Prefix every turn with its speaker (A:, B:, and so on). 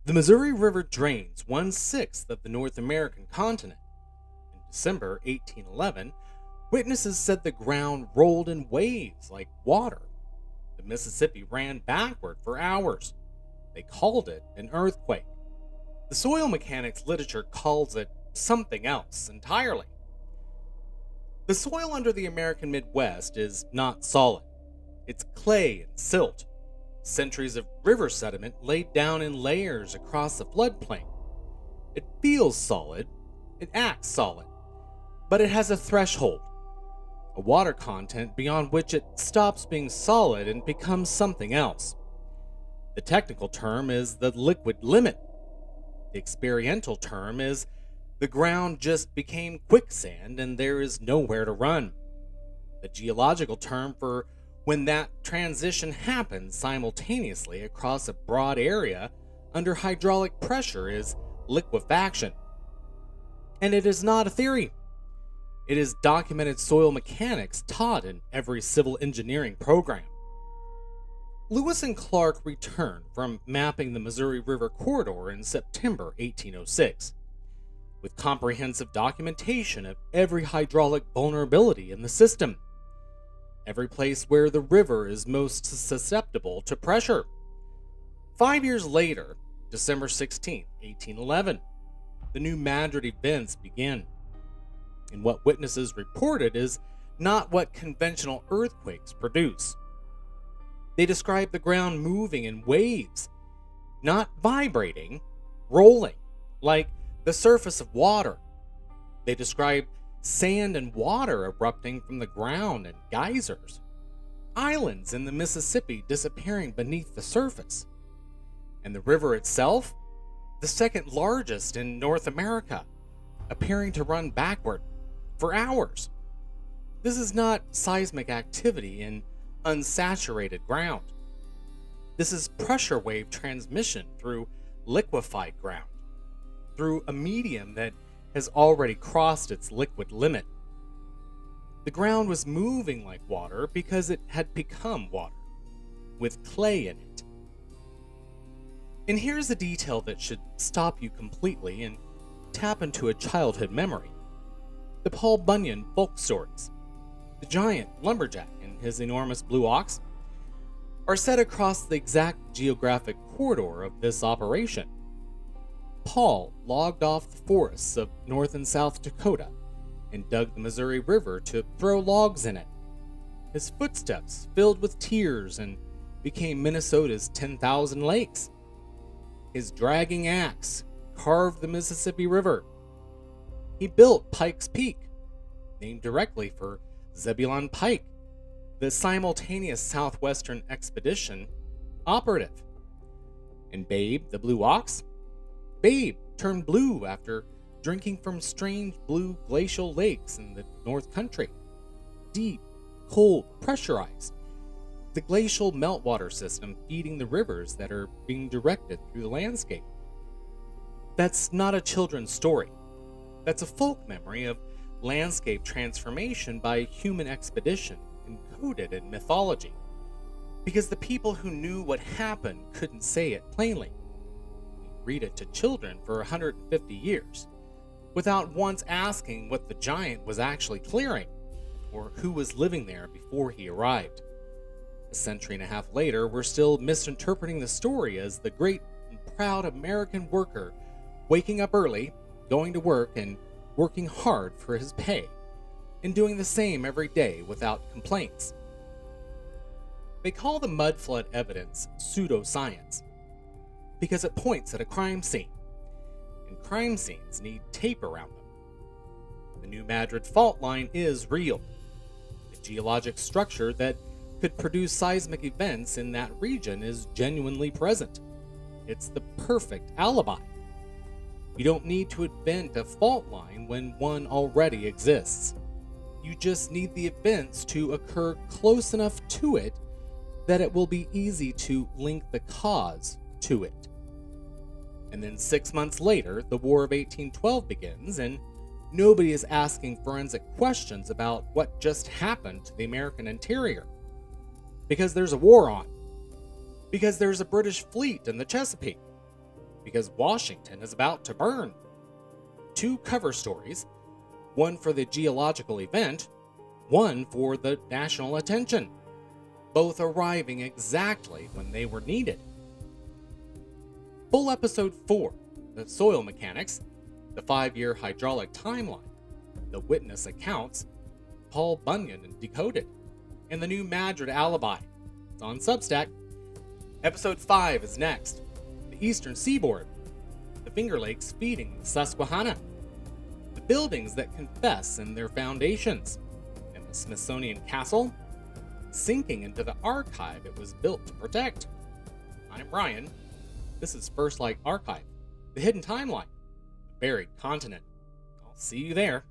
A: The Missouri River drains 1/6 of the North American continent. In December 1811, witnesses said the ground rolled in waves like water. The Mississippi ran backward for hours. They called it an earthquake. The soil mechanics literature calls it something else entirely. The soil under the American Midwest is not solid. It's clay and silt, centuries of river sediment laid down in layers across the floodplain. It feels solid, it acts solid, but it has a threshold, a water content beyond which it stops being solid and becomes something else. The technical term is the liquid limit. The experiential term is the ground just became quicksand and there is nowhere to run. The geological term for when that transition happens simultaneously across a broad area under hydraulic pressure is liquefaction. And it is not a theory. It is documented soil mechanics taught in every civil engineering program. Lewis and Clark returned from mapping the Missouri River corridor in September 1806, with comprehensive documentation of every hydraulic vulnerability in the system, every place where the river is most susceptible to pressure. 5 years later, December 16, 1811, the new Madrid events begin. And what witnesses reported is not what conventional earthquakes produce. They describe the ground moving in waves, not vibrating, rolling, like the surface of water. They describe sand and water erupting from the ground in geysers, islands in the Mississippi disappearing beneath the surface, and the river itself, the second largest in North America, appearing to run backward for hours. This is not seismic activity in unsaturated ground. This is pressure wave transmission through liquefied ground, through a medium that has already crossed its liquid limit. The ground was moving like water because it had become water, with clay in it. And here's a detail that should stop you completely and tap into a childhood memory. The Paul Bunyan folk stories, the giant lumberjack and his enormous blue ox, are set across the exact geographic corridor of this operation. Paul logged off the forests of North and South Dakota and dug the Missouri River to throw logs in it. His footsteps filled with tears and became Minnesota's 10,000 lakes. His dragging axe carved the Mississippi River. He built Pike's Peak, named directly for Zebulon Pike, the simultaneous Southwestern Expedition operative. And Babe, the blue ox, Babe turned blue after drinking from strange blue glacial lakes in the North Country. Deep, cold, pressurized. The glacial meltwater system feeding the rivers that are being directed through the landscape. That's not a children's story. That's a folk memory of landscape transformation by human expedition encoded in mythology. Because the people who knew what happened couldn't say it plainly. We read it to children for 150 years, without once asking what the giant was actually clearing, or who was living there before he arrived. A century and a half later, we're still misinterpreting the story as the great and proud American worker waking up early, going to work, and working hard for his pay, and doing the same every day without complaints. They call the mud flood evidence pseudoscience because it points at a crime scene, and crime scenes need tape around them. The New Madrid fault line is real. The geologic structure that could produce seismic events in that region is genuinely present. It's the perfect alibi. You don't need to invent a fault line when one already exists. You just need the events to occur close enough to it that it will be easy to link the cause to it. And then 6 months later, the War of 1812 begins, and nobody is asking forensic questions about what just happened to the American interior. Because there's a war on. Because there's a British fleet in the Chesapeake. because Washington is about to burn. 2 cover stories, one for the geological event, one for the national attention, both arriving exactly when they were needed. Full episode 4, the soil mechanics, the 5-year hydraulic timeline, the witness accounts, Paul Bunyan and Decoded, and the new Madrid Alibi. It's on Substack. Episode 5 is next. The Eastern Seaboard, the Finger Lakes feeding the Susquehanna, the buildings that confess in their foundations, and the Smithsonian Castle sinking into the archive it was built to protect. I'm Brian. This is First Light Archive, the hidden timeline, the buried continent. I'll see you there.